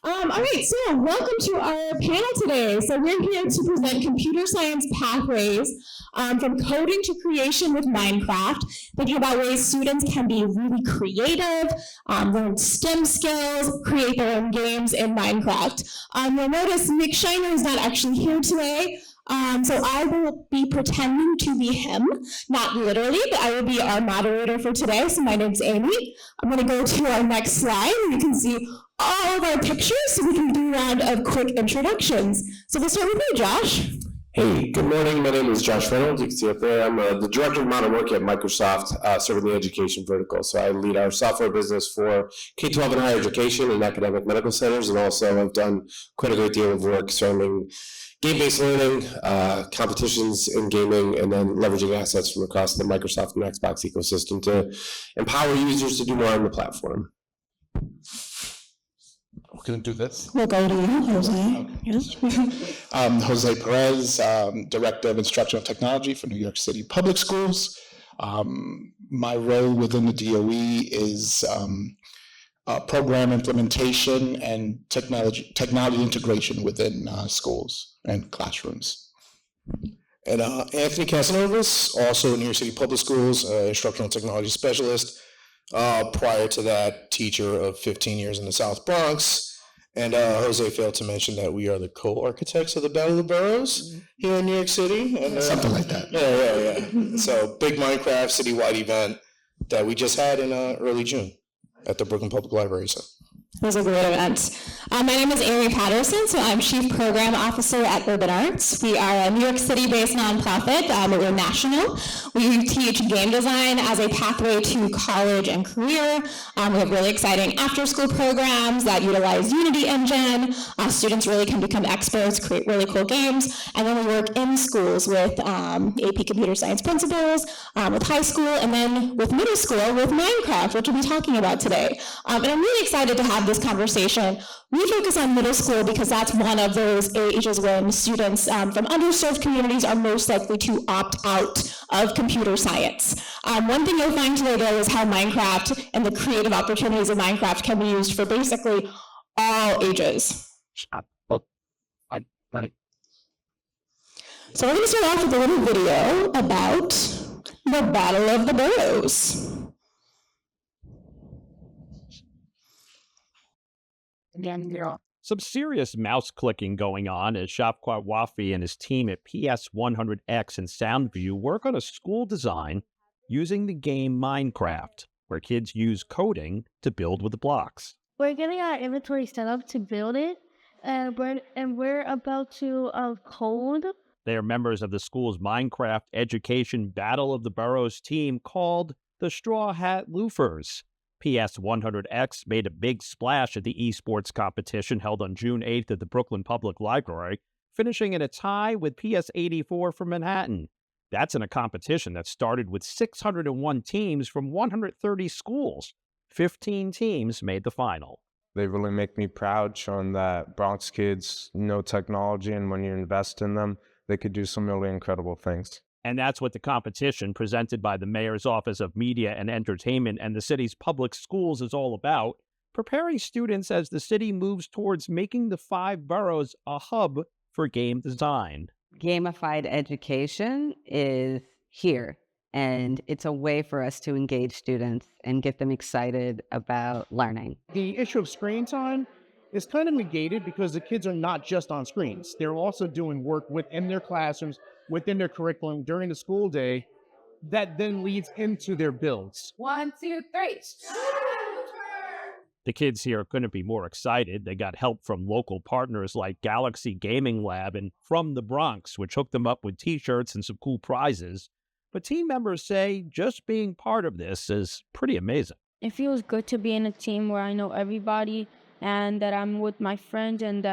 All right, so welcome to our panel today. So we're here to present computer science pathways from coding to creation with Minecraft, thinking about ways students can be really creative, learn STEM skills, create their own games in Minecraft. You'll notice Nick Shiner is not actually here today. So I will be pretending to be him, not literally, but I will be our moderator for today. So my name's Amy. I'm going to go to our next slide where you can see all of our pictures so we can do a round of quick introductions. So we'll start with you, Josh. Hey, good morning. My name is Josh Reynolds. You can see up there. I'm the Director of Modern Work at Microsoft, serving the education vertical. So I lead our software business for K-12 and higher education and academic medical centers, and also I've done quite a great deal of work surrounding game-based learning, competitions in gaming, and then leveraging assets from across the Microsoft and Xbox ecosystem to empower users to do more on the platform. We're going to do this. We'll go to you, Jose. Okay. Yes. Jose Perez, Director of Instructional Technology for New York City Public Schools. My role within the DOE is program implementation and technology integration within schools and classrooms. And Anthony Cassasnovas, also New York City Public Schools, instructional technology specialist. Prior to that, teacher of 15 years in the South Bronx. And Jose failed to mention that we are the co-architects of the Battle of the Boroughs here in New York City. And, Something like that. Yeah. So big Minecraft citywide event that we just had in early June at the Brooklyn Public Library. So. It was a great event. My name is Amy Patterson, so I'm Chief Program Officer at Urban Arts. We are a New York City-based nonprofit, but we're national. We teach game design as a pathway to college and career. We have really exciting after-school programs that utilize Unity Engine. Students really can become experts, create really cool games, and then we work in schools with AP Computer Science principals, with high school, and then with middle school with Minecraft, which we'll be talking about today. And I'm really excited to have this conversation. We focus on middle school because that's one of those ages when students from underserved communities are most likely to opt out of computer science. One thing you'll find today, though, is how Minecraft and the creative opportunities of Minecraft can be used for basically all ages. So we're going to start off with a little video about the Battle of the Boroughs. Some serious mouse clicking going on as Shafqat Wafi and his team at PS100X and Soundview work on a school design using the game Minecraft, where kids use coding to build with the blocks. We're getting our inventory set up to build it, and we're about to code. They are members of the school's Minecraft Education Battle of the Boroughs team called the Straw Hat Loofers. PS100X made a big splash at the esports competition held on June 8th at the Brooklyn Public Library, finishing in a tie with PS84 from Manhattan. That's in a competition that started with 601 teams from 130 schools. 15 teams made the final. They really make me proud, showing that Bronx kids know technology, and when you invest in them, they could do some really incredible things. And that's what the competition presented by the Mayor's Office of Media and Entertainment and the city's public schools is all about, preparing students as the city moves towards making the 5 boroughs a hub for game design. Gamified education is here, and it's a way for us to engage students and get them excited about learning. The issue of screen time is kind of negated because the kids are not just on screens. They're also doing work within their classrooms, within their curriculum during the school day that then leads into their builds. 1, 2, 3. The kids here couldn't be more excited. They got help from local partners like Galaxy Gaming Lab and From the Bronx, which hooked them up with t-shirts and some cool prizes. But team members say just being part of this is pretty amazing. It feels good to be in a team where I know everybody and that I'm with my friends and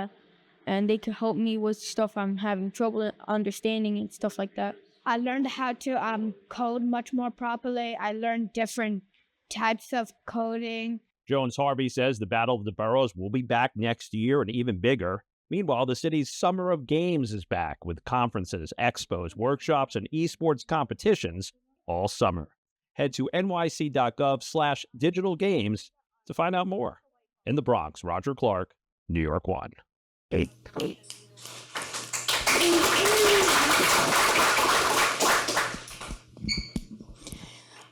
they can help me with stuff I'm having trouble understanding and stuff like that. I learned how to code much more properly. I learned different types of coding. Jones Harvey says the Battle of the Boroughs will be back next year and even bigger. Meanwhile, the city's Summer of Games is back with conferences, expos, workshops, and esports competitions all summer. Head to nyc.gov/digitalgames to find out more. In the Bronx, Roger Clark, New York won.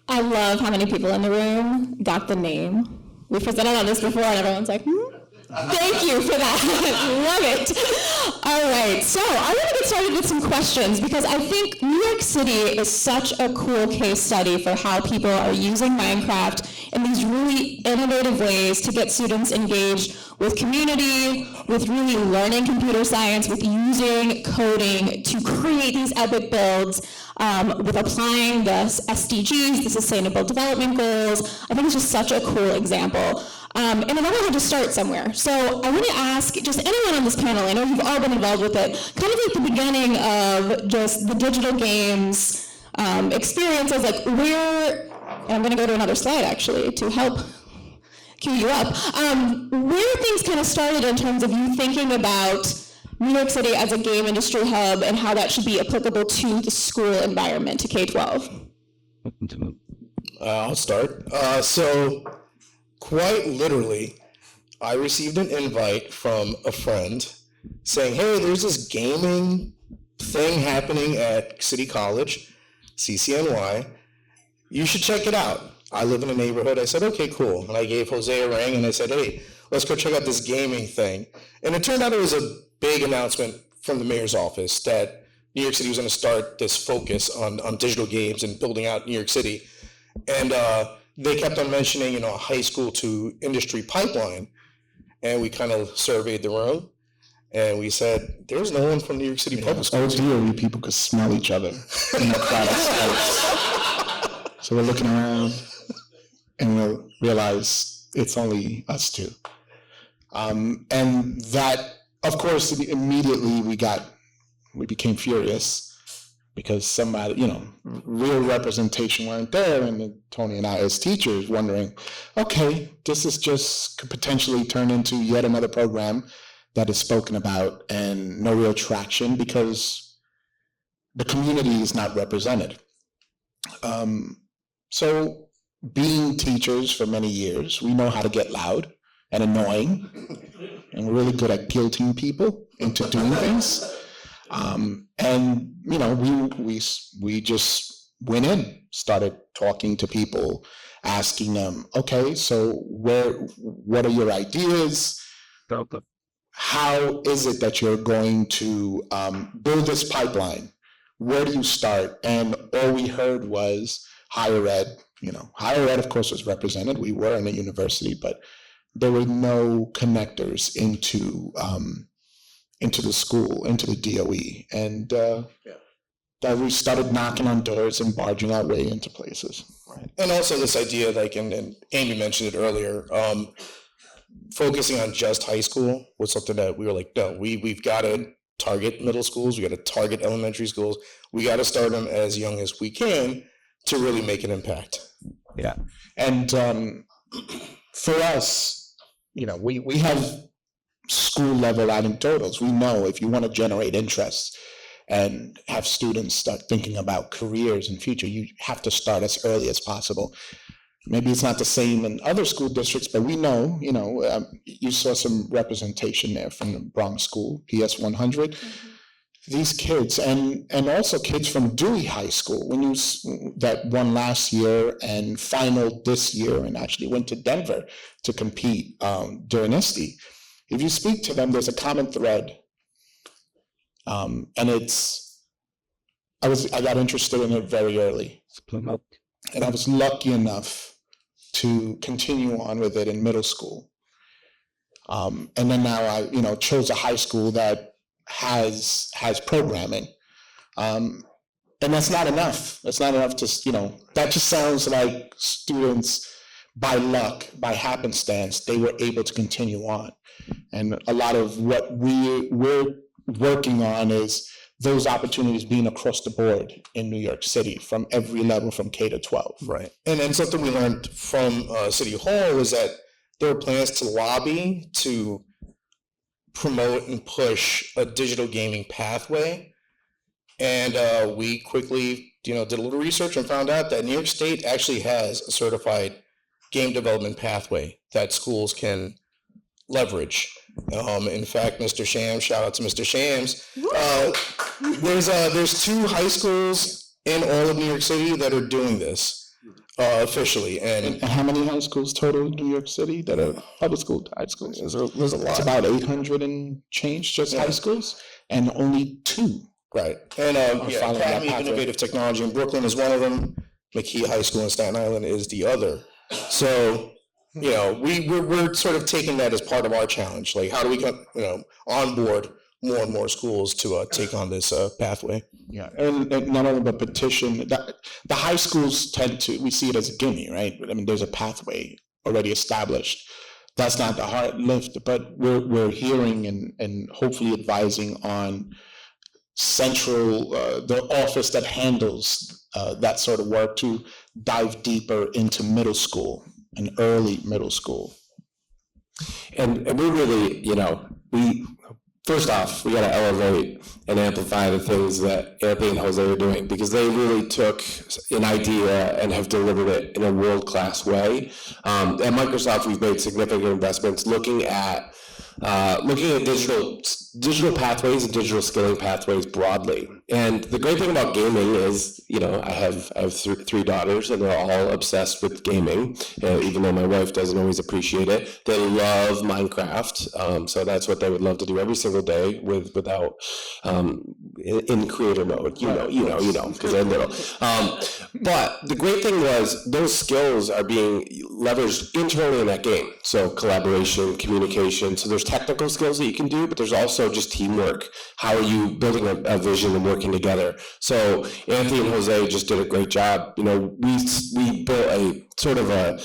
I love how many people in the room got the name. We presented on this before, and everyone's like, Thank you for that. Love it. All right, so I want to get started with some questions because I think New York City is such a cool case study for how people are using Minecraft in these really innovative ways to get students engaged with community, with really learning computer science, with using coding to create these epic builds, with applying the SDGs, the Sustainable Development Goals. I think it's just such a cool example. And then I wanted to start somewhere. So I want to ask just anyone on this panel, I know you've all been involved with it, kind of like the beginning of just the digital games experiences, like where, and I'm going to go to another slide actually to help cue you up, where things kind of started in terms of you thinking about New York City as a game industry hub and how that should be applicable to the school environment, to K-12. I'll start. So quite literally, I received an invite from a friend saying, hey, there's this gaming thing happening at City College, CCNY. You should check it out. I live in a neighborhood. I said, okay, cool. And I gave Jose a ring and I said, hey, let's go check out this gaming thing. And it turned out it was a big announcement from the mayor's office that New York City was going to start this focus on digital games and building out New York City. And they kept on mentioning, a high school to industry pipeline. And we kind of surveyed the room and we said, there's no one from New York City Public Schools. DOE people could smell each other in the crowd of space. So we're looking around and we'll realize it's only us two. And that, of course, immediately we became furious because somebody, real representation weren't there, and then Tony and I as teachers wondering, okay, this is just could potentially turn into yet another program that is spoken about and no real traction because the community is not represented. So being teachers for many years, we know how to get loud and annoying, and we're really good at guilting people into doing things. And we just went in, started talking to people, asking them, okay, so what are your ideas? How is it that you're going to build this pipeline? Where do you start? And all we heard was higher ed. Higher ed, of course, was represented. We were in a university, but there were no connectors into the school, into the DOE. And that we started knocking on doors and barging our way into places. Right. And also this idea, and Amy mentioned it earlier, focusing on just high school was something that we were like, no, we've got to target middle schools, we got to target elementary schools, we got to start them as young as we can to really make an impact. Yeah. And for us, we have school level anecdotals. We know if you want to generate interest and have students start thinking about careers and future, you have to start as early as possible. Maybe it's not the same in other school districts, but we know, you saw some representation there from the Bronx School, PS 100. Mm-hmm. These kids, and also kids from Dewey High School, that won last year and finaled this year and actually went to Denver to compete during ISTE. If you speak to them, there's a common thread, and I got interested in it very early, and I was lucky enough to continue on with it in middle school, and then now I chose a high school that has programming, and that's not enough. That's not enough to that just sounds like students by luck, by happenstance, they were able to continue on. And a lot of what we're working on is those opportunities being across the board in New York City from every level from K to 12. Right. And then something we learned from City Hall was that there were plans to lobby to promote and push a digital gaming pathway. And we quickly, did a little research and found out that New York State actually has a certified game development pathway that schools can leverage. In fact, Mr. Shams, shout out to Mr. Shams. There's 2 high schools in all of New York City that are doing this officially. And how many high schools total in New York City that are public school high schools? There's a lot. It's about 800 and change just high schools, and only 2. Right. And Academy of Innovative Technology in Brooklyn is one of them. McKee High School in Staten Island is the other. So, we're sort of taking that as part of our challenge. Like, how do we onboard more and more schools to take on this pathway? Yeah, and not only the petition, the high schools we see it as a gimme, right? I mean, there's a pathway already established. That's not the hard lift, but we're hearing and hopefully advising on the office that handles that sort of work to dive deeper into middle school and early middle school. And we really, first off, we got to elevate and amplify the things that Anthony and Jose are doing, because they really took an idea and have delivered it in a world-class way. At Microsoft, we've made significant investments looking at digital pathways and digital skilling pathways broadly. And the great thing about gaming is, I have 3 daughters, and they're all obsessed with gaming, even though my wife doesn't always appreciate it. They love Minecraft, so that's what they would love to do every single day without in creator mode. Because they're little. But the great thing was those skills are being leveraged internally in that game. So collaboration, communication. So there's technical skills that you can do, but there's also just teamwork. How are you building a vision and working together? So Anthony and Jose just did a great job. We built a sort of a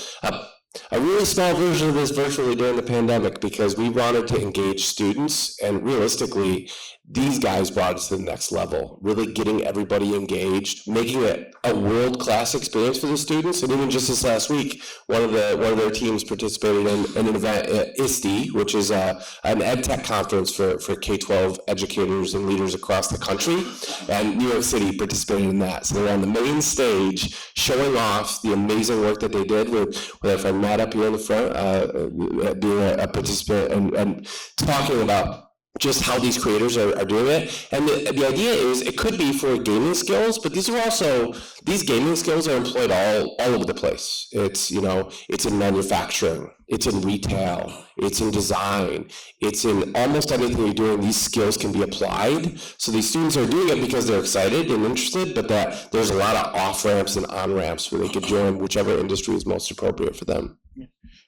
really small version of this virtually during the pandemic, because we wanted to engage students, and realistically, these guys brought us to the next level, really getting everybody engaged, making it a world-class experience for the students. And even just this last week, one of their teams participated in an event at ISTE, which is an ed tech conference for K-12 educators and leaders across the country. And New York City participated in that. So they're on the main stage showing off the amazing work that they did with our friend Matt up here in the front, being a participant and talking about just how these creators are doing it. And the idea is it could be for gaming skills, but these gaming skills are employed all over the place. It's in manufacturing, it's in retail, it's in design, it's in almost anything you're doing. These skills can be applied. So these students are doing it because they're excited and interested, but that there's a lot of off-ramps and on-ramps where they could join whichever industry is most appropriate for them.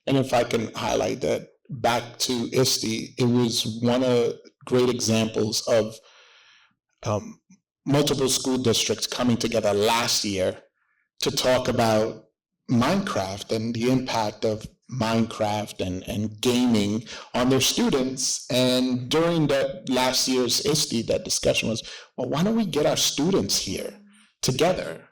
And if I can highlight that, back to ISTE, it was one of great examples of multiple school districts coming together last year to talk about Minecraft and the impact of Minecraft and gaming on their students. And during that last year's ISTE, that discussion was, well, why don't we get our students here together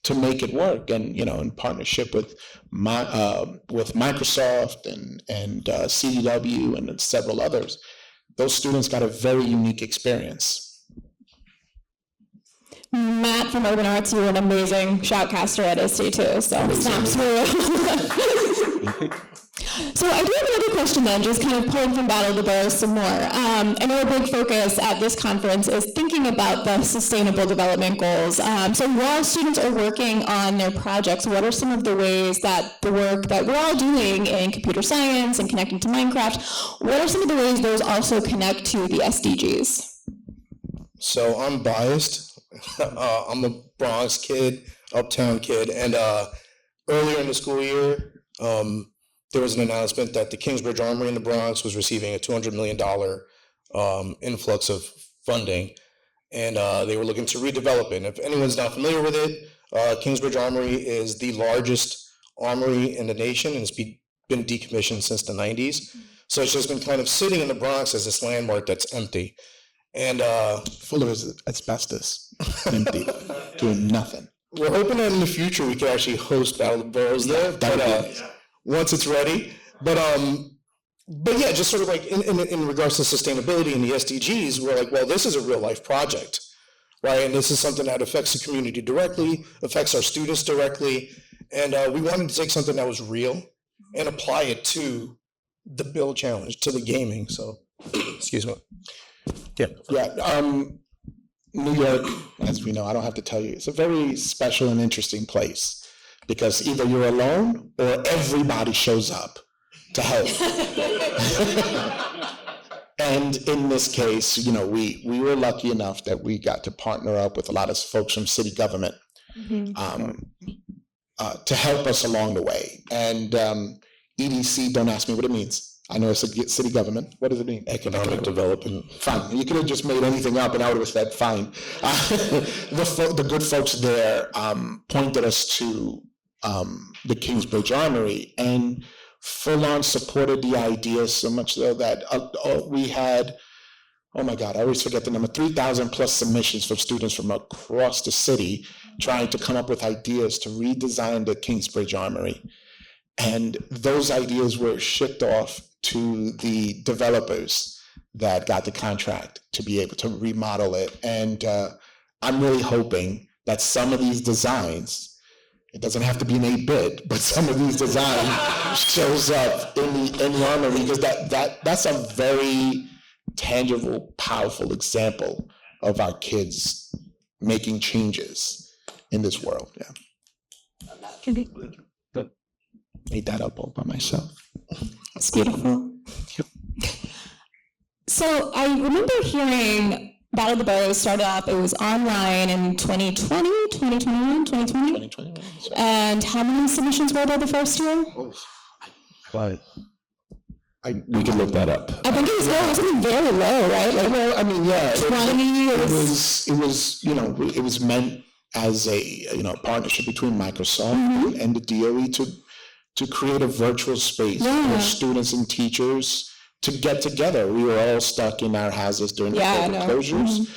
to make it work? And in partnership with Microsoft and CDW and several others, those students got a very unique experience. Matt from Urban Arts, you were an amazing shoutcaster at ISTE too, so snaps for you. So I do have another question then, just kind of pulling from Battle of the Boroughs some more. I know a big focus at this conference is thinking about the sustainable development goals. So while students are working on their projects, what are some of the ways that the work that we're all doing in computer science and connecting to Minecraft, what are some of the ways those also connect to the SDGs? So I'm biased. I'm a Bronx kid, uptown kid, and earlier in the school year, there was an announcement that the Kingsbridge Armory in the Bronx was receiving a $200 million influx of funding, and they were looking to redevelop it. And if anyone's not familiar with it, Kingsbridge Armory is the largest armory in the nation, and it's been decommissioned since the 90s. So it's just been kind of sitting in the Bronx as this landmark that's empty. And full of asbestos, empty, doing nothing. We're hoping that in the future we can actually host Battle of the Boroughs there, but once it's ready. But yeah, just sort of like in regards to sustainability and the SDGs, we're like, well, this is a real life project, right? And this is something that affects the community directly, affects our students directly, and we wanted to take something that was real and apply it to the build challenge to the gaming. So, excuse me. Yeah. New York, as we know, I don't have to tell you, it's a very special and interesting place because either you're alone or everybody shows up to help. And in this case, we were lucky enough that we got to partner up with a lot of folks from city government to help us along the way. And EDC, don't ask me what it means. I know it's a city government. What does it mean? Economic development. Fine. You could have just made anything up and I would have said fine. The good folks there pointed us to the Kingsbridge Armory and full on supported the idea so much so that we had, oh my God, I always forget the number, 3,000 plus submissions from students from across the city trying to come up with ideas to redesign the Kingsbridge Armory. And those ideas were shipped off to the developers that got the contract to be able to remodel it. And I'm really hoping that some of these designs, it doesn't have to be an 8-bit, but some of these designs shows up in the armory because that's a very tangible, powerful example of our kids making changes in this world. Yeah. Made that up all by myself. It's beautiful. So I remember hearing Battle of the Boroughs started up, it was online in 2020, 2021, 2020? 2021. And how many submissions were there the first year? But We can look that up. I think it was low, wasn't it very low, right? Like, Well, I mean, yeah, 20 it was meant as a partnership between Microsoft and the DOE to create a virtual space for students and teachers to get together. We were all stuck in our houses during the COVID closures.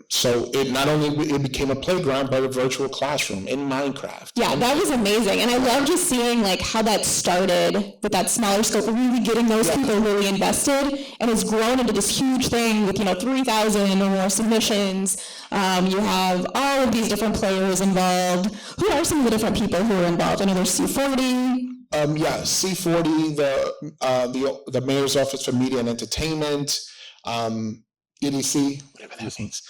So it not only it became a playground, but a virtual classroom in Minecraft. Yeah, that was amazing. And I love just seeing like how that started with that smaller scope, really getting those people really invested, and it's grown into this huge thing with 3,000 or more submissions. You have all of these different players involved. Who are some of the different people who are involved? I know there's C40. C40, the Mayor's Office for Media and Entertainment, EDC, whatever that means.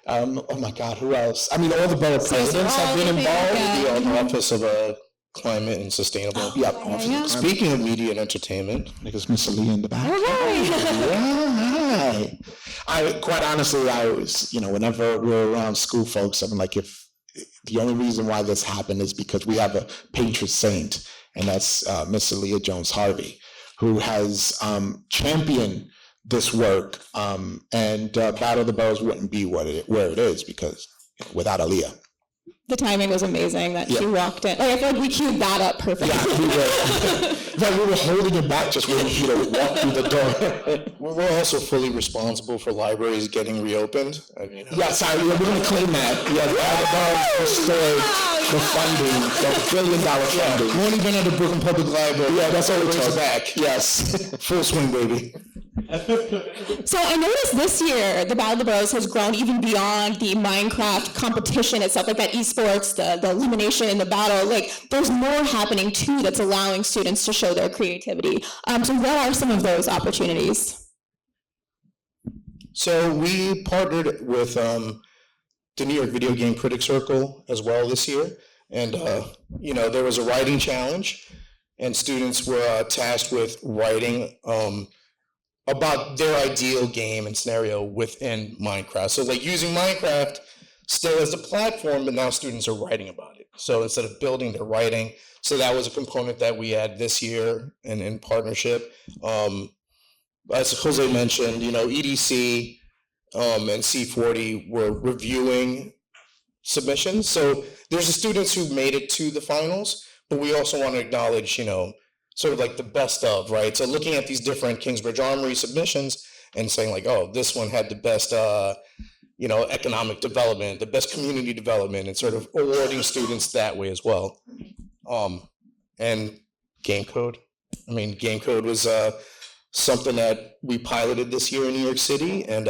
Oh my God, who else? I mean, all the borough presidents have been involved. The Office of Climate and Sustainable. Speaking of media and entertainment, Niggas Miss Aaliyah in the back. Quite honestly, I always, whenever we're around school folks, I'm like, if the only reason why this happened is because we have a patron saint, and that's Miss Aaliyah Jones Harvey, who has championed this work, and Battle of the Boroughs wouldn't be where it is because without Aaliyah. The timing was amazing that she walked in. Like, I feel like we queued that up perfectly. Yeah, we were holding it back just waiting for you to walk through the door. we're also fully responsible for libraries getting reopened. Yes, we're going to claim that. Yeah, the Battle of the Boroughs restored the funding, the $1 billion funding. We've only been at the Brooklyn Public Library. Yeah, that's all it brings took. it back. Yes, full swing, baby. So I noticed this year, the Battle of the Boroughs has grown even beyond the Minecraft competition itself, like that esports, the elimination, the battle. Like, there's more happening too that's allowing students to show their creativity. So what are some of those opportunities? So we partnered with the New York Video Game Critics Circle as well this year. And, there was a writing challenge, and students were tasked with writing about their ideal game and scenario within Minecraft. So like using Minecraft still as a platform, but now students are writing about it. So instead of building, they're writing. So that was a component that we had this year and in partnership. As Jose mentioned, EDC and C40 were reviewing submissions. So there's the students who made it to the finals, but we also want to acknowledge, sort of like the best of, right? So looking at these different Kingsbridge Armory submissions and saying like, oh, this one had the best, economic development, the best community development, and sort of awarding students that way as well. And game code. Game code was something that we piloted this year in New York City, and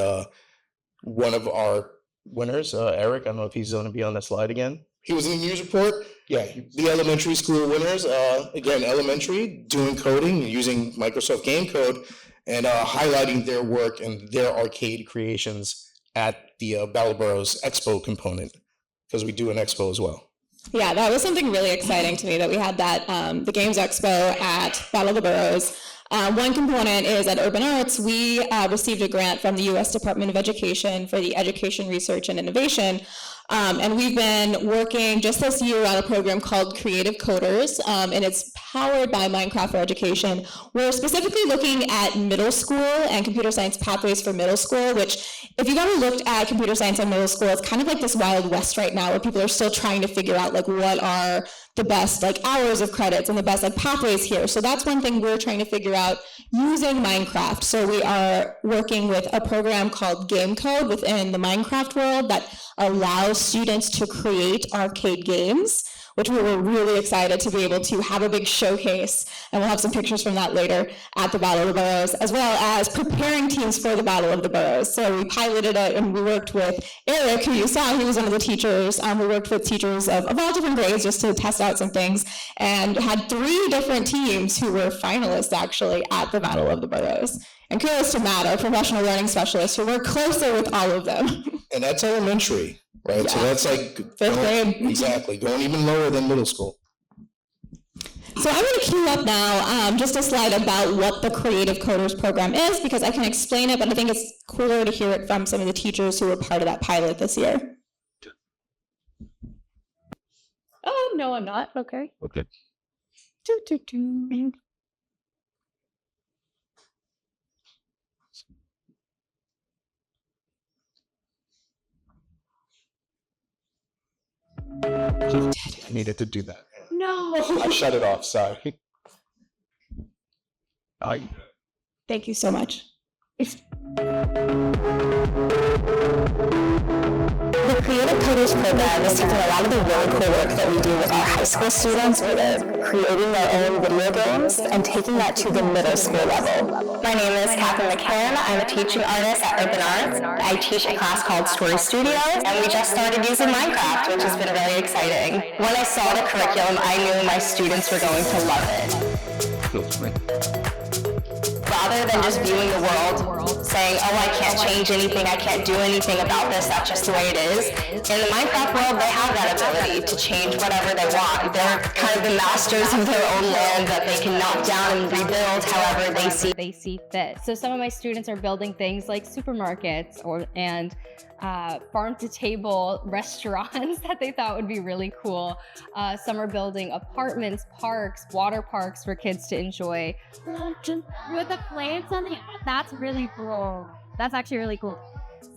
one of our winners, Eric, I don't know if he's going to be on that slide again. He was in the news report. Yeah, the elementary school winners, again, elementary, doing coding, using Microsoft Game Code, and highlighting their work and their arcade creations at the Boroughs Expo component, because we do an expo as well. Yeah, that was something really exciting to me that we had that the Games Expo at Battle of the Boroughs. One component is at Urban Arts, we received a grant from the U.S. Department of Education for the Education Research and Innovation. And we've been working just this year on a program called Creative Coders, and it's powered by Minecraft for Education. We're specifically looking at middle school and computer science pathways for middle school, which if you've ever looked at computer science in middle school, it's kind of like this Wild West right now where people are still trying to figure out like what are the best like hours of credits and the best like pathways here. So that's one thing we're trying to figure out using Minecraft. So we are working with a program called Game Code within the Minecraft world that allows students to create arcade games, which we were really excited to be able to have a big showcase, and we'll have some pictures from that later at the Battle of the Boroughs, as well as preparing teams for the Battle of the Boroughs. So we piloted it, and we worked with Eric, who you saw, he was one of the teachers. We worked with teachers of all different grades just to test out some things, and had 3 different teams who were finalists, actually, at the Battle of the Boroughs. And kudos to Matt, our professional learning specialist, who worked closer with all of them. And that's elementary, right? Yeah. So that's like 5th grade. Exactly, going even lower than middle school. So I'm going to queue up now just a slide about what the Creative Coders program is, because I can explain it, but I think it's cooler to hear it from some of the teachers who were part of that pilot this year. Oh, no, I'm not. Okay. Okay. I needed to do that. No. I shut it off, sorry. Thank you so much. The Creative Coders program is taking a lot of the really cool work that we do with our high school students, where they're creating their own video games, and taking that to the middle school level. My name is Catherine McCann. I'm a teaching artist at Urban Arts. I teach a class called Story Studios, and we just started using Minecraft, which has been really exciting. When I saw the curriculum, I knew my students were going to love it. Rather than just viewing the world, saying, oh, I can't change anything, I can't do anything about this, that's just the way it is. In the Minecraft world, they have that ability to change whatever they want. They're kind of the masters of their own land that they can knock down and rebuild however they see fit. So some of my students are building things like supermarkets and farm-to-table restaurants that they thought would be really cool. Some are building apartments, parks, water parks for kids to enjoy. With the plants on the, that's really cool. That's actually really cool.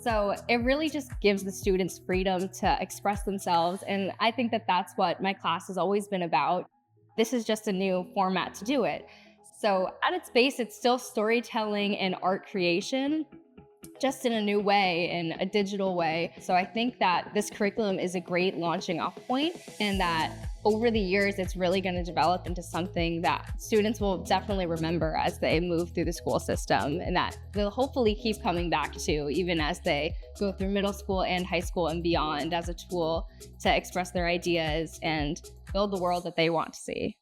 So it really just gives the students freedom to express themselves. And I think that that's what my class has always been about. This is just a new format to do it. So at its base, it's still storytelling and art creation, just in a new way, in a digital way. So I think that this curriculum is a great launching off point, and that over the years, it's really going to develop into something that students will definitely remember as they move through the school system, and that they'll hopefully keep coming back to even as they go through middle school and high school and beyond, as a tool to express their ideas and build the world that they want to see.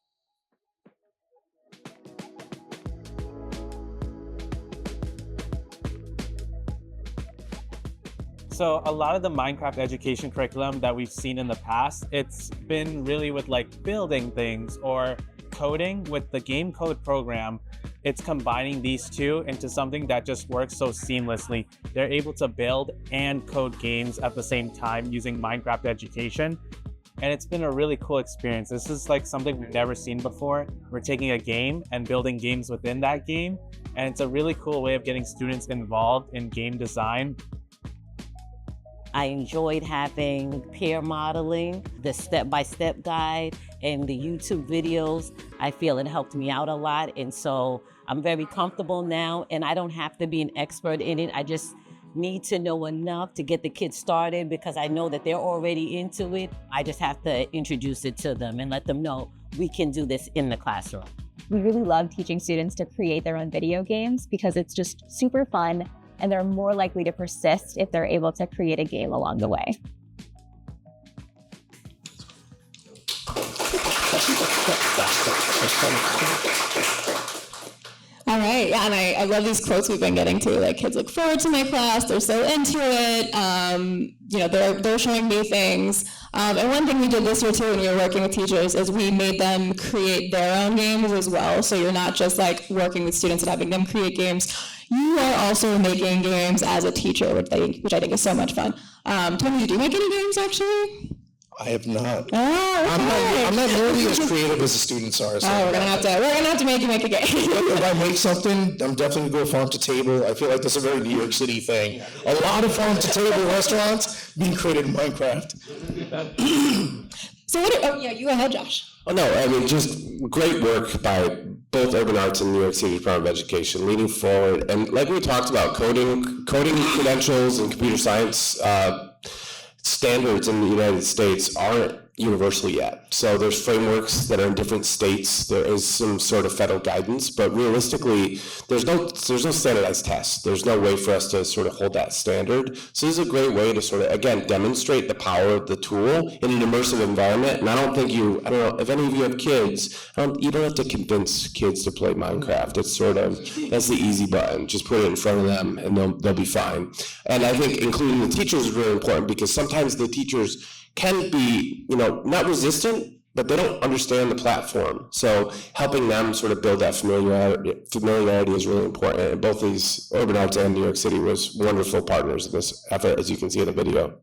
So a lot of the Minecraft education curriculum that we've seen in the past, it's been really with like building things or coding. With the Game Code program, it's combining these two into something that just works so seamlessly. They're able to build and code games at the same time using Minecraft education. And it's been a really cool experience. This is like something we've never seen before. We're taking a game and building games within that game. And it's a really cool way of getting students involved in game design. I enjoyed having peer modeling, the step-by-step guide, and the YouTube videos. I feel it helped me out a lot, and so I'm very comfortable now, and I don't have to be an expert in it. I just need to know enough to get the kids started, because I know that they're already into it. I just have to introduce it to them and let them know we can do this in the classroom. We really love teaching students to create their own video games because it's just super fun, and they're more likely to persist if they're able to create a game along the way. All right, yeah, and I love these quotes we've been getting to. Like, kids look forward to my class, they're so into it, they're showing me things. And one thing we did this year too when we were working with teachers is we made them create their own games as well. So you're not just like working with students and having them create games. You are also making games as a teacher, which I think is so much fun. Tony, did you make any games actually? I have not. Oh, okay. I'm not nearly as creative as the students are. So we're gonna have to make you make a game. If I make something, I'm definitely gonna go farm to table. I feel like that's a very New York City thing. A lot of farm to table restaurants being created in Minecraft. So you go ahead, Josh. Oh no, I mean, just great work by both Urban Arts and New York City Department of Education leading forward. And like we talked about, coding credentials and computer science standards in the United States aren't universal yet. So there's frameworks that are in different states. There is some sort of federal guidance, but realistically, there's no standardized test. There's no way for us to sort of hold that standard. So this is a great way to sort of, again, demonstrate the power of the tool in an immersive environment. And I don't know if any of you have kids, you don't have to convince kids to play Minecraft. It's sort of, that's the easy button. Just put it in front of them and they'll be fine. And I think including the teachers is really important because sometimes the teachers can be, not resistant, but they don't understand the platform. So helping them sort of build that familiarity is really important. And both these Urban Arts and New York City was wonderful partners in this effort, as you can see in the video.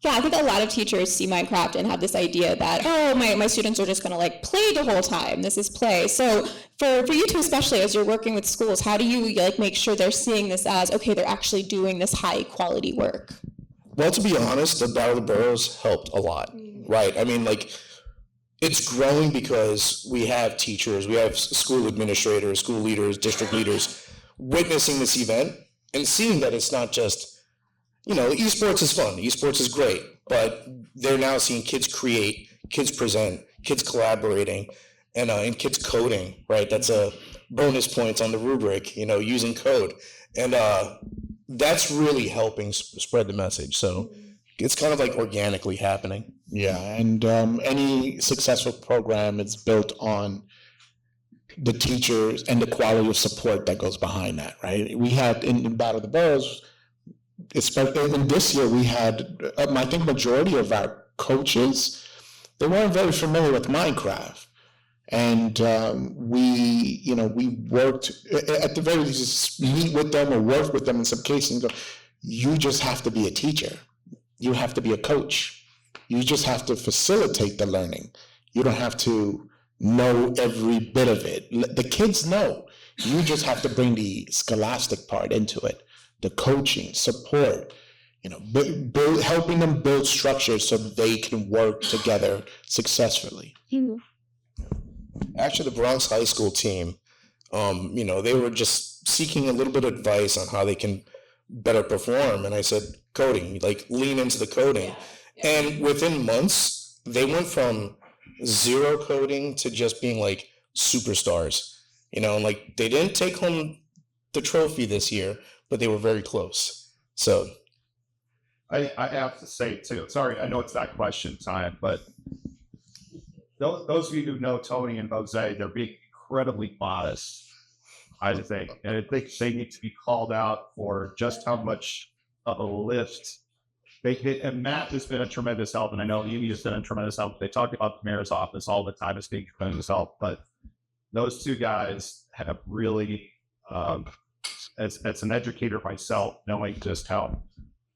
Yeah, I think a lot of teachers see Minecraft and have this idea that, my students are just gonna like play the whole time. This is play. So for you two especially, as you're working with schools, how do you like make sure they're seeing this as, okay, they're actually doing this high quality work? Well, to be honest, the Battle of the Boroughs helped a lot, right? I mean, it's growing because we have teachers, we have school administrators, school leaders, district leaders witnessing this event and seeing that it's not just, esports is fun, esports is great, but they're now seeing kids create, kids present, kids collaborating, and kids coding, right? That's a bonus points on the rubric, using code. And that's really helping spread the message. So it's kind of like organically happening. Yeah, and any successful program is built on the teachers and the quality of support that goes behind that, right? We had in Battle of the Boroughs, especially in this year, we had, I think majority of our coaches, they weren't very familiar with Minecraft. And we worked at the very least, meet with them or work with them in some cases and go, you just have to be a teacher. You have to be a coach. You just have to facilitate the learning. You don't have to know every bit of it. The kids know. You just have to bring the scholastic part into it, the coaching, support, helping them build structures so they can work together successfully. Actually, the Bronx High School team, they were just seeking a little bit of advice on how they can better perform. And I said, coding, lean into the coding. And within months, they went from zero coding to just being superstars, they didn't take home the trophy this year, but they were very close. So I have to say too, sorry, I know it's not question time, but those of you who know Tony and Jose, they're being incredibly modest, I think. And I think they need to be called out for just how much of a lift they hit. And Matt has been a tremendous help, and I know Amy has been a tremendous help. They talk about the mayor's office all the time as being tremendous help, but those two guys have really, as an educator myself, knowing just how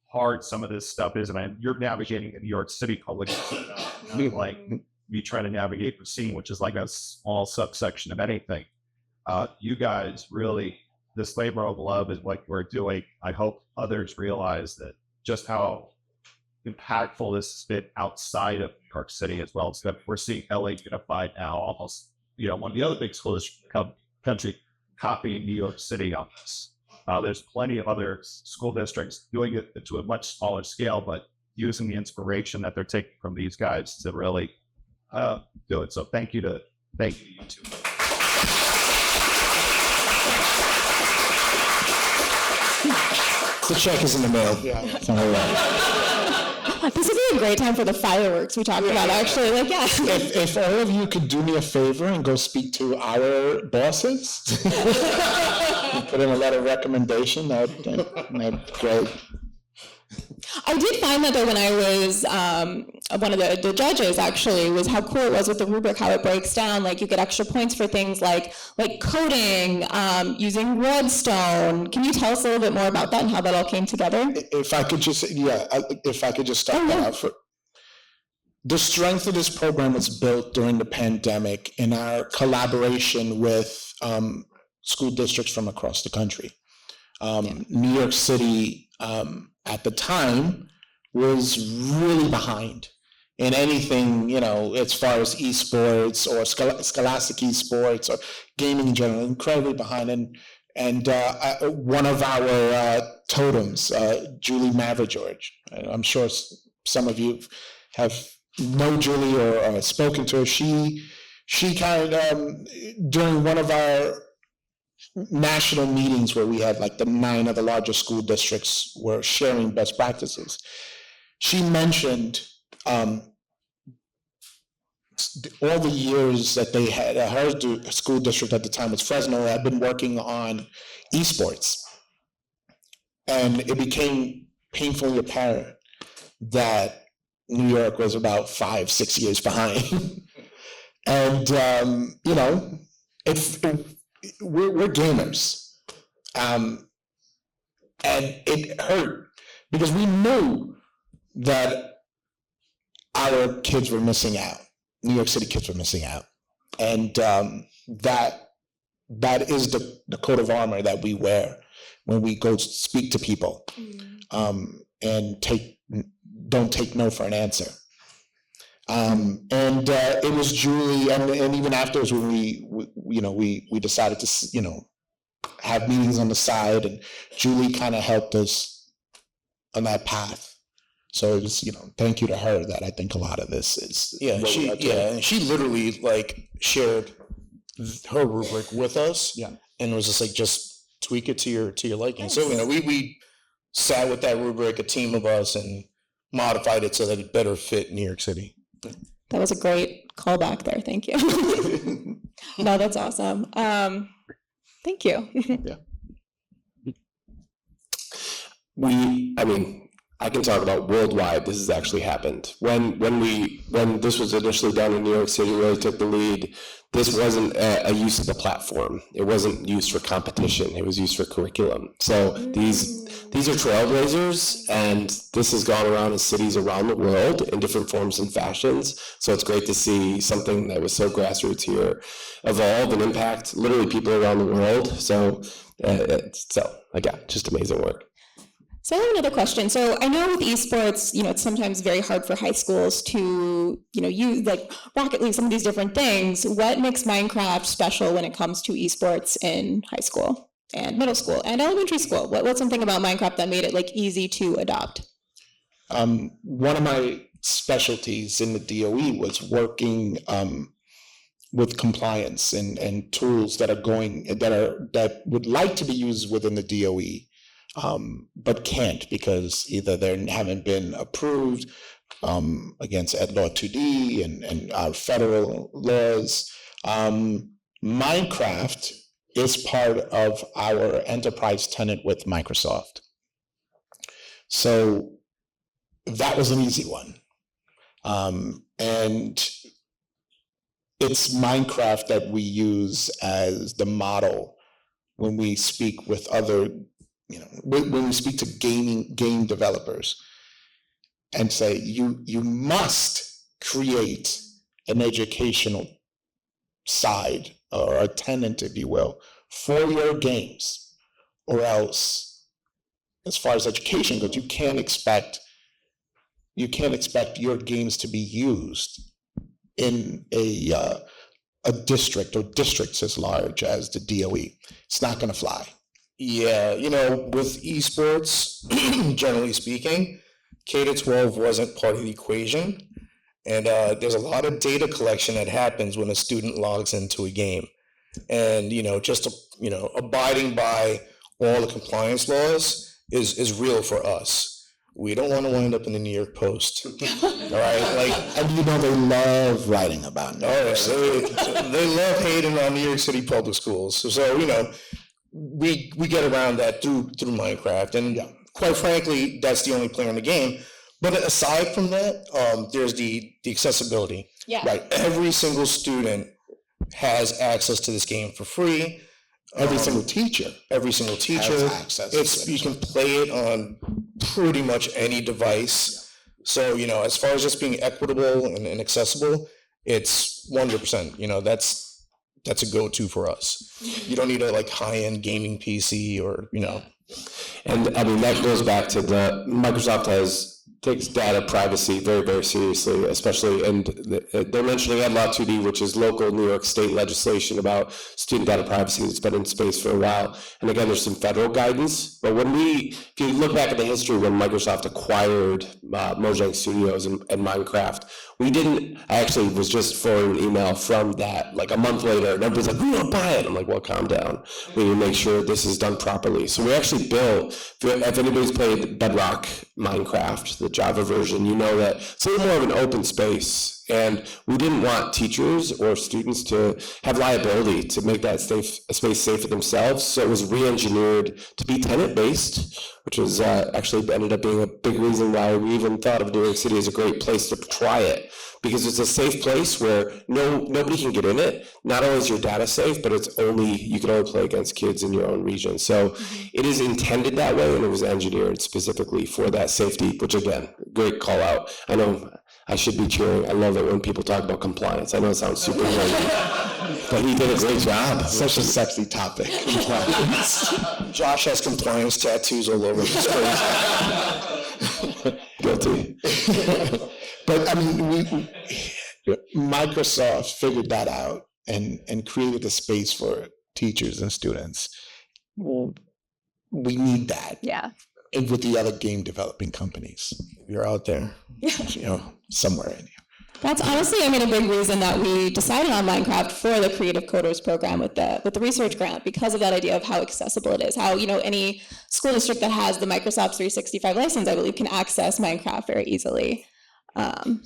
hard some of this stuff is, and you're navigating in New York City public schools, me trying to navigate the scene, which is like a small subsection of anything. You guys really, this labor of love is what we're doing. I hope others realize that just how impactful this has been outside of New York City as well. So we're seeing LA unified now, almost, one of the other big schools in the country copying New York City on this. There's plenty of other school districts doing it to a much smaller scale, but using the inspiration that they're taking from these guys to really do it. So thank you, you two. The check is in the mail. Yeah. This is great time for the fireworks we talked about, actually. Like, yeah. If all of you could do me a favor and go speak to our bosses, put in a letter of recommendation, that'd be great. I did find that though when I was one of the judges actually was how cool it was with the rubric, how it breaks down. Like you get extra points for things like coding, using redstone. Can you tell us a little bit more about that and how that all came together? If I could just start that out. The strength of this program was built during the pandemic in our collaboration with school districts from across the country. New York City at the time was really behind in anything, as far as esports or scholastic esports or gaming in general, incredibly behind. And one of our totems, Julie Mavergeorge, I'm sure some of you have known Julie or spoken to her. She kind of, during one of our national meetings where we had like the 9 of the largest school districts were sharing best practices, she mentioned all the years that they had, her school district at the time was Fresno, had been working on esports. And it became painfully apparent that New York was about 5-6 years behind. And, we're gamers. And it hurt because we knew that our kids were missing out. New York City kids were missing out. And that is the coat of armor that we wear when we go speak to people, and don't take no for an answer. It was Julie, and even afterwards when we decided to have meetings on the side, and Julie kind of helped us on that path. So it was thank you to her that I think a lot of this is and she literally shared her rubric with us, and was just just tweak it to your liking. Nice. So we sat with that rubric, a team of us, and modified it so that it better fit New York City. That was a great callback there. Thank you. No, that's awesome. Thank you. I can talk about worldwide. This has actually happened. When this was initially done in New York City, really took the lead. This wasn't a use of the platform. It wasn't used for competition. It was used for curriculum. So these are trailblazers, and this has gone around in cities around the world in different forms and fashions. So it's great to see something that was so grassroots here evolve and impact literally people around the world. So again, just amazing work. So I have another question. So I know with esports, it's sometimes very hard for high schools to, use Rocket League, some of these different things. What makes Minecraft special when it comes to esports in high school and middle school and elementary school? What's something about Minecraft that made it easy to adopt? One of my specialties in the DOE was working with compliance and tools that would like to be used within the DOE. But can't because either they haven't been approved against Ed Law 2D and our federal laws. Minecraft is part of our enterprise tenant with Microsoft. So that was an easy one. And it's Minecraft that we use as the model when we speak with other when we speak to game developers and say, you must create an educational side or a tenant, if you will, for your games, or else, as far as education goes, you can't expect your games to be used in a district or districts as large as the DOE. It's not going to fly. Yeah, with esports, generally speaking, K-12 wasn't part of the equation. And there's a lot of data collection that happens when a student logs into a game. And, abiding by all the compliance laws is real for us. We don't want to wind up in the New York Post. All right, like, and you know they love writing about it. They love hating on New York City public schools. So you know, we get around that through Minecraft, and quite frankly, that's the only player in the game. But aside from that, there's the accessibility. Yeah. Right. Every single student has access to this game for free. Every single teacher. Has access. You can play it on pretty much any device. So, you know, as far as just being equitable and accessible, it's 100%. You know, that's a go-to for us. You don't need a like high-end gaming PC or, you know. And I mean, that goes back to Microsoft takes data privacy very, very seriously, especially, and they're mentioning Ed Law 2D, which is local New York State legislation about student data privacy that's been in space for a while. And again, there's some federal guidance, but if you look back at the history when Microsoft acquired Mojang Studios and Minecraft, I actually was just forwarding an email from that like a month later, and everybody's like, we want to buy it. I'm like, well, calm down. We need to make sure this is done properly. So we actually built, if anybody's played Bedrock Minecraft, the Java version, you know that it's a little more of an open space. And we didn't want teachers or students to have liability to make that space safe for themselves. So it was re-engineered to be tenant-based, which was actually ended up being a big reason why we even thought of New York City as a great place to try it. Because it's a safe place where nobody can get in it. Not only is your data safe, but you can only play against kids in your own region. So it is intended that way, and it was engineered specifically for that safety, which again, great call out. I know I should be cheering. I love it when people talk about compliance. I know it sounds super lame, but he did a great job. Such a sexy topic. Josh has compliance tattoos all over his face. Guilty. But I mean, Microsoft figured that out and created a space for teachers and students. Well, we need that. Yeah. And with the other game developing companies. You're out there. You know, somewhere in here. That's honestly, I mean, a big reason that we decided on Minecraft for the Creative Coders program with the research grant, because of that idea of how accessible it is, how, you know, any school district that has the Microsoft 365 license, I believe, can access Minecraft very easily. And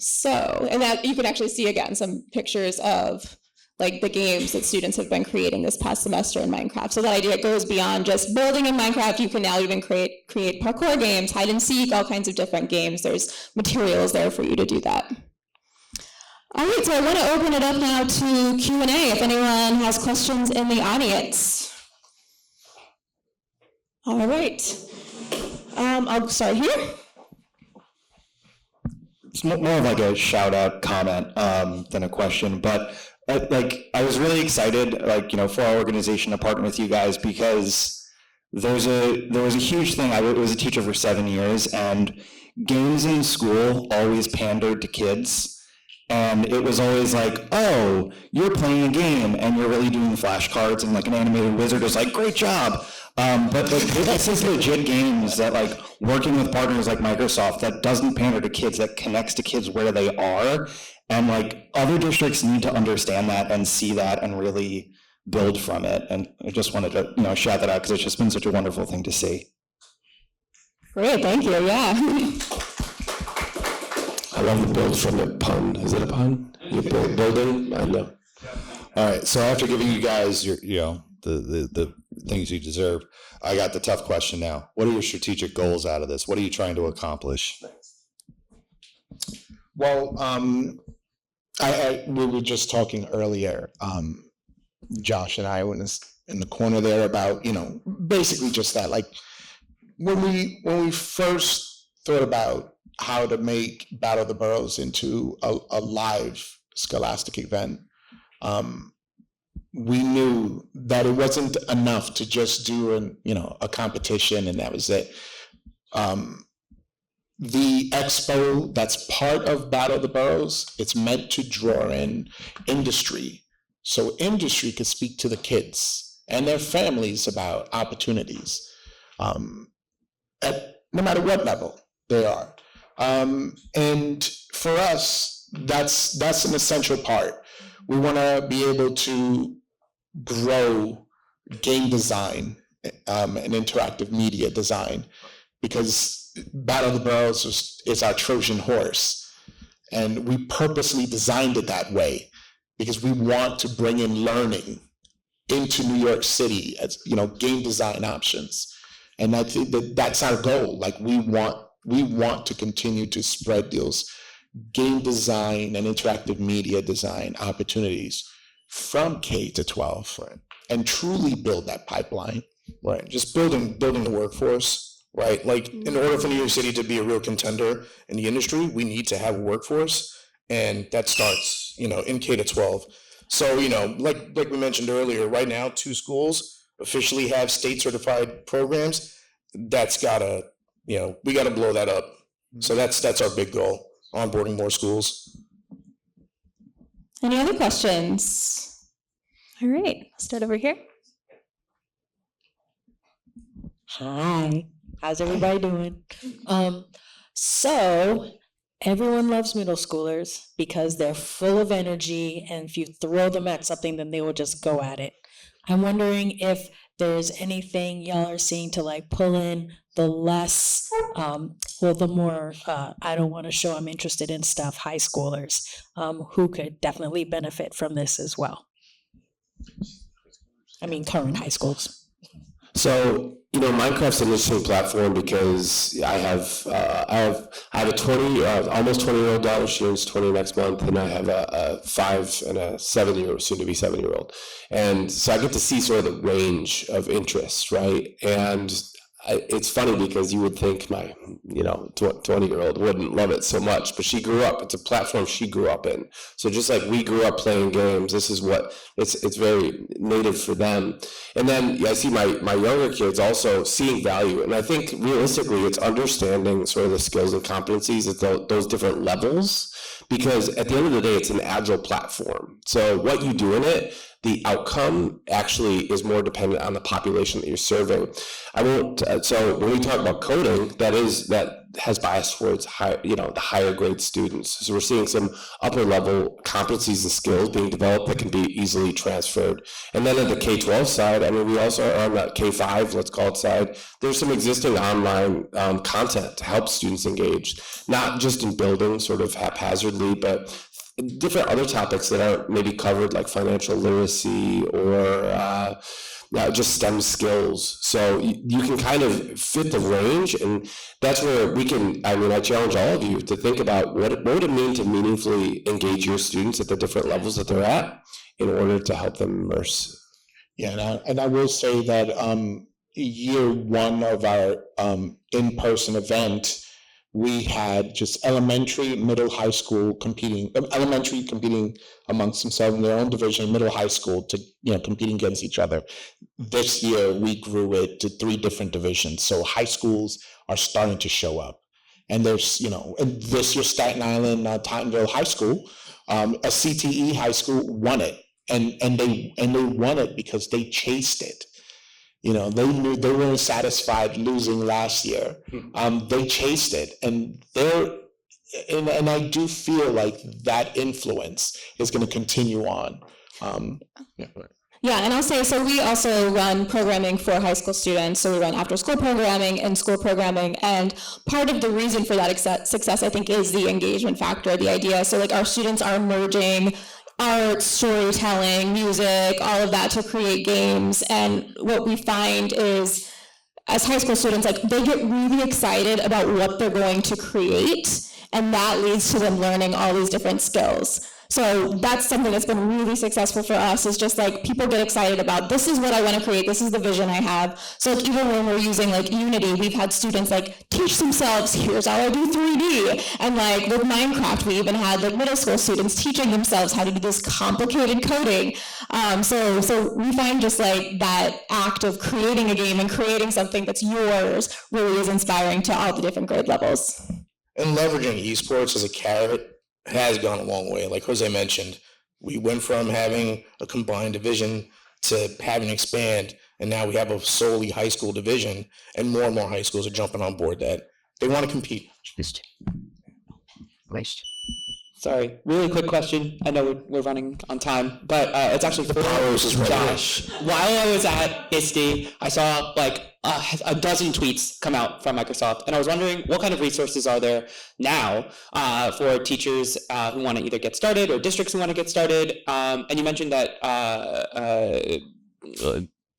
that you can actually see, again, some pictures of like the games that students have been creating this past semester in Minecraft. So that idea goes beyond just building in Minecraft. You can now even create parkour games, hide and seek, all kinds of different games. There's materials there for you to do that. All right, so I want to open it up now to Q&A if anyone has questions in the audience. All right. I'll start here. It's more of like a shout out comment than a question, but I was really excited, for our organization to partner with you guys, because there was a huge thing. I was a teacher for 7 years, and games in school always pandered to kids. And it was always like, oh, you're playing a game and you're really doing flashcards, and like an animated wizard is like, great job. But this is legit games that, like, working with partners like Microsoft, that doesn't pander to kids, that connects to kids where they are. And like other districts need to understand that and see that and really build from it. And I just wanted to, shout that out, because it's just been such a wonderful thing to see. Great, thank you, yeah. I love the build from it pun. Is it a pun? You building? I know. All right. So after giving you guys your, the things you deserve, I got the tough question now. What are your strategic goals out of this? What are you trying to accomplish? Well, we were just talking earlier, Josh and I, when in the corner there, about, basically just that. Like when we first thought about how to make Battle of the Boroughs into a live scholastic event, we knew that it wasn't enough to just do a competition and that was it. The expo that's part of Battle of the Boroughs, it's meant to draw in industry, so industry could speak to the kids and their families about opportunities, at no matter what level they are. And for us, that's an essential part. We want to be able to grow game design and interactive media design, because Battle of the Boroughs is our Trojan horse. And we purposely designed it that way because we want to bring in learning into New York City as, game design options. And I think that's our goal. Like we want to continue to spread those game design and interactive media design opportunities from K to 12, right? And truly build that pipeline. Right, just building the workforce, right? Like in order for New York City to be a real contender in the industry, we need to have a workforce, and that starts, in K to 12. So, like we mentioned earlier, right now 2 schools officially have state certified programs. That's gotta, we gotta blow that up. So that's our big goal, onboarding more schools. Any other questions? All right, I'll start over here. Hi, how's everybody doing? So everyone loves middle schoolers because they're full of energy, and if you throw them at something, then they will just go at it. I'm wondering if there's anything y'all are seeing to like pull in the less, the more, I don't want to show I'm interested in stuff, high schoolers, who could definitely benefit from this as well. I mean, current high schools. So, Minecraft's an interesting platform because I have a 20, almost 20-year-old daughter. She turns 20 next month, and I have a 5 and a 7-year-old, soon to be 7-year-old, and so I get to see sort of the range of interests, right? And it's funny because you would think my 20-year-old wouldn't love it so much, but she grew up. It's a platform she grew up in. So just like we grew up playing games, this is what it's very native for them. And then I see my younger kids also seeing value, and I think realistically it's understanding sort of the skills and competencies at those different levels, because at the end of the day it's an agile platform. So what you do in it, the outcome actually is more dependent on the population that you're serving. So when we talk about coding, that has bias towards the higher grade students. So we're seeing some upper level competencies and skills being developed that can be easily transferred. And then at the K-12 side, we also are on that K-5, let's call it side, there's some existing online content to help students engage, not just in building sort of haphazardly, but different other topics that aren't maybe covered, like financial literacy or just STEM skills. So you can kind of fit the range, and that's where we can, I challenge all of you to think about what would it mean to meaningfully engage your students at the different levels that they're at in order to help them immerse. Yeah, and I will say that year 1 of our in-person event, we had just elementary, middle, high school competing amongst themselves in their own division, middle, high school to, competing against each other. This year, we grew it to 3 different divisions. So high schools are starting to show up. And there's, and this year, Staten Island, Tottenville High School, a CTE high school won it. And they won it because they chased it. They knew they weren't satisfied losing last year. They chased it, and I do feel like that influence is going to continue on. Yeah, and I'll say, so we also run programming for high school students. So we run after school programming and school programming. And part of the reason for that success, I think, is the engagement factor, the idea. So like our students are merging art, storytelling, music, all of that to create games. And what we find is, as high school students, like they get really excited about what they're going to create, and that leads to them learning all these different skills. So that's something that's been really successful for us, is just like people get excited about, this is what I want to create, this is the vision I have. So like even when we're using like Unity, we've had students like teach themselves, here's how I do 3D. And like with Minecraft, we even had like middle school students teaching themselves how to do this complicated coding. So we find just like that act of creating a game and creating something that's yours really is inspiring to all the different grade levels. And leveraging esports as a carrot has gone a long way. Like Jose mentioned, we went from having a combined division to having expand, and now we have a solely high school division, and more high schools are jumping on board that. They want to compete. Sorry, really quick question. I know we're running on time, but it's actually for Josh. While I was at ISTE, I saw like a dozen tweets come out from Microsoft, and I was wondering what kind of resources are there now for teachers who want to either get started or districts who want to get started. And you mentioned that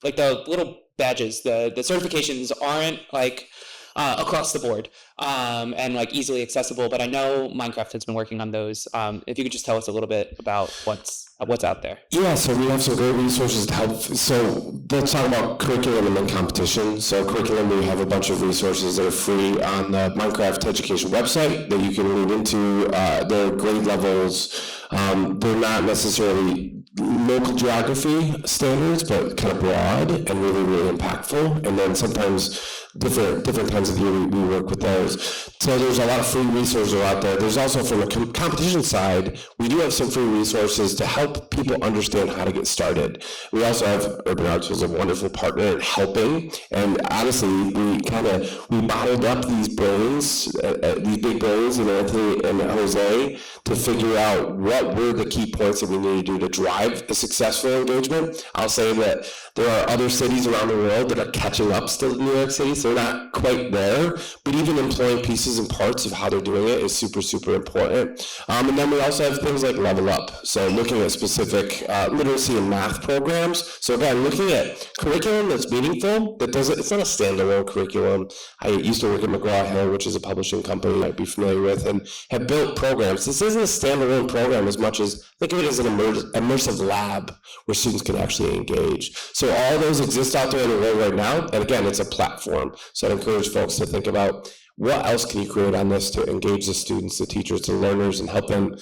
like the little badges, the certifications aren't like across the board and like easily accessible, but I know Minecraft has been working on those. If you could just tell us a little bit about what's out there. Yeah, so we have some great resources to help. So let's talk about curriculum and then competition. So curriculum, we have a bunch of resources that are free on the Minecraft education website that you can read into. Their grade levels, they're not necessarily local geography standards, but kind of broad and really, really impactful. And then sometimes different times of the year we work with those. So there's a lot of free resources out there. There's also, from a competition side, we do have some free resources to help people understand how to get started. We also have Urban Arts, who's a wonderful partner in helping. And honestly, we bottled up these brains, these big brains, Anthony and Jose, to figure out what were the key points that we need to do to drive a successful engagement. I'll say that there are other cities around the world that are catching up still to New York City, so they're not quite there, but even employing pieces and parts of how they're doing it is super, super important. And then we also have things like Level Up, so looking at specific literacy and math programs. So again, looking at curriculum that's meaningful, it's not a standalone curriculum. I used to work at McGraw-Hill, which is a publishing company you might be familiar with, and have built programs. This isn't a standalone program as much as, think of it as an immersive lab where students can actually engage. So all those exist out there in the world right now, and again, it's a platform. So I encourage folks to think about what else can you create on this to engage the students, the teachers, the learners, and help them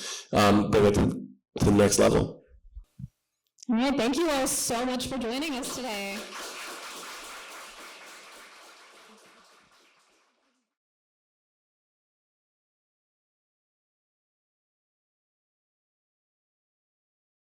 bring it to the next level. All right, thank you all so much for joining us today.